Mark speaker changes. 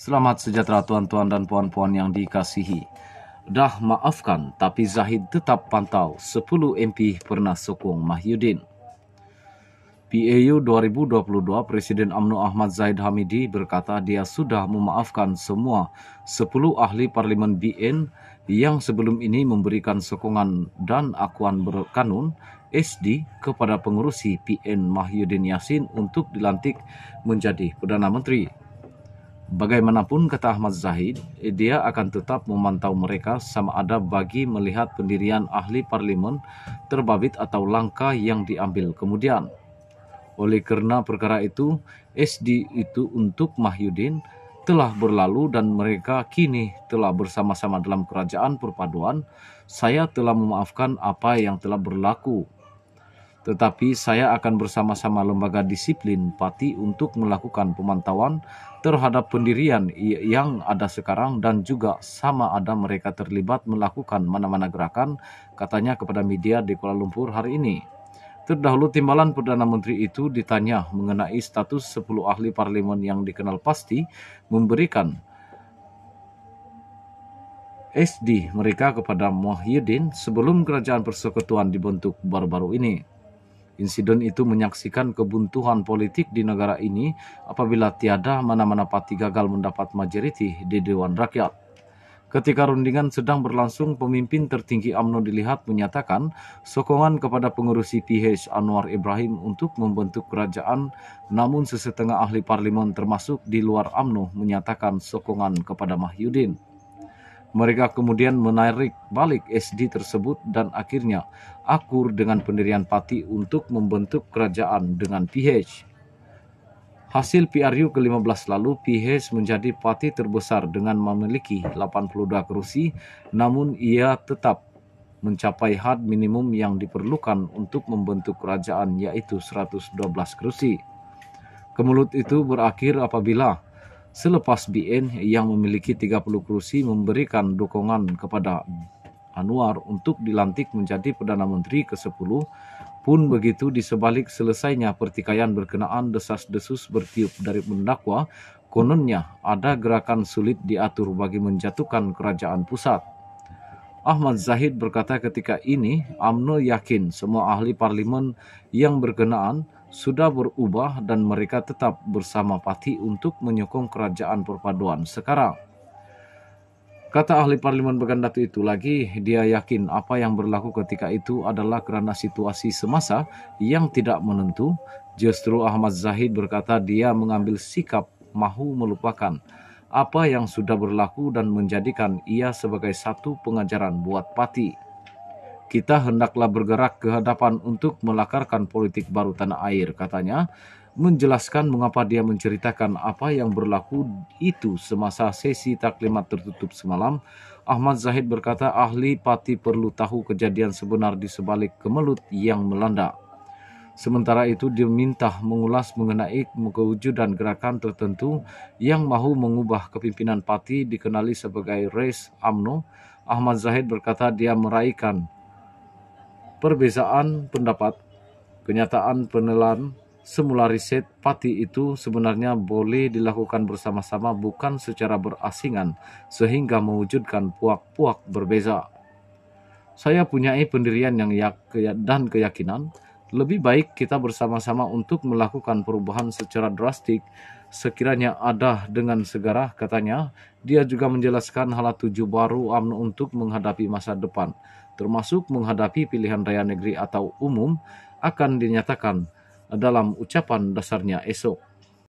Speaker 1: Selamat sejahtera tuan-tuan dan puan-puan yang dikasihi. Dah maafkan, tapi Zahid tetap pantau. 10 MP pernah sokong Mahyudin. PAU 2022, Presiden UMNO Ahmad Zahid Hamidi berkata dia sudah memaafkan semua 10 ahli parlimen BN yang sebelum ini memberikan sokongan dan akuan berkanun SD kepada pengurusi PN Mahyudin Yassin untuk dilantik menjadi Perdana Menteri. Bagaimanapun, kata Ahmad Zahid, dia akan tetap memantau mereka sama ada bagi melihat pendirian ahli parlimen terbabit atau langkah yang diambil kemudian. Oleh kerana perkara itu, SD itu untuk Mahyudin telah berlalu dan mereka kini telah bersama-sama dalam kerajaan perpaduan. Saya telah memaafkan apa yang telah berlaku. Tetapi saya akan bersama-sama lembaga disiplin parti untuk melakukan pemantauan terhadap pendirian yang ada sekarang dan juga sama ada mereka terlibat melakukan mana-mana gerakan, katanya kepada media di Kuala Lumpur hari ini. Terdahulu timbalan Perdana Menteri itu ditanya mengenai status 10 ahli parlimen yang dikenal pasti memberikan SD mereka kepada Mahyudin sebelum kerajaan persekutuan dibentuk baru-baru ini. Insiden itu menyaksikan kebuntuan politik di negara ini apabila tiada mana-mana parti gagal mendapat majoriti di Dewan Rakyat. Ketika rundingan sedang berlangsung, pemimpin tertinggi UMNO dilihat menyatakan sokongan kepada pengurusi PH Anwar Ibrahim untuk membentuk kerajaan, namun sesetengah ahli parlimen termasuk di luar UMNO menyatakan sokongan kepada Mahyudin. Mereka kemudian menarik balik SD tersebut dan akhirnya akur dengan pendirian parti untuk membentuk kerajaan dengan PH. Hasil PRU ke-15 lalu, PH menjadi parti terbesar dengan memiliki 82 kursi, namun ia tetap mencapai had minimum yang diperlukan untuk membentuk kerajaan, yaitu 112 kursi. Kemelut itu berakhir apabila selepas BN yang memiliki 30 kursi memberikan dukungan kepada Anwar untuk dilantik menjadi Perdana Menteri ke-10, pun begitu di sebalik selesainya pertikaian berkenaan desas-desus bertiup dari mendakwa, kononnya ada gerakan sulit diatur bagi menjatuhkan kerajaan pusat. Ahmad Zahid berkata ketika ini, UMNO yakin semua ahli parlimen yang berkenaan sudah berubah dan mereka tetap bersama parti untuk menyokong kerajaan perpaduan sekarang. Kata ahli parlimen Bagandatu itu lagi, dia yakin apa yang berlaku ketika itu adalah kerana situasi semasa yang tidak menentu. Justru Ahmad Zahid berkata dia mengambil sikap mahu melupakan apa yang sudah berlaku dan menjadikan ia sebagai satu pengajaran buat parti. Kita hendaklah bergerak ke hadapan untuk melakarkan politik baru tanah air, katanya, menjelaskan mengapa dia menceritakan apa yang berlaku itu semasa sesi taklimat tertutup semalam. Ahmad Zahid berkata ahli parti perlu tahu kejadian sebenar di sebalik kemelut yang melanda. Sementara itu dia minta mengulas mengenai kewujudan gerakan tertentu yang mahu mengubah kepimpinan parti dikenali sebagai Race UMNO. Ahmad Zahid berkata dia meraihkan perbezaan pendapat, kenyataan penilaian semula riset parti itu sebenarnya boleh dilakukan bersama-sama bukan secara berasingan sehingga mewujudkan puak-puak berbeza. Saya punyai pendirian yang dan keyakinan lebih baik kita bersama-sama untuk melakukan perubahan secara drastik sekiranya ada dengan segera, katanya. Dia juga menjelaskan hala tuju baru UMNO untuk menghadapi masa depan, termasuk menghadapi pilihan raya negeri atau umum akan dinyatakan dalam ucapan dasarnya esok.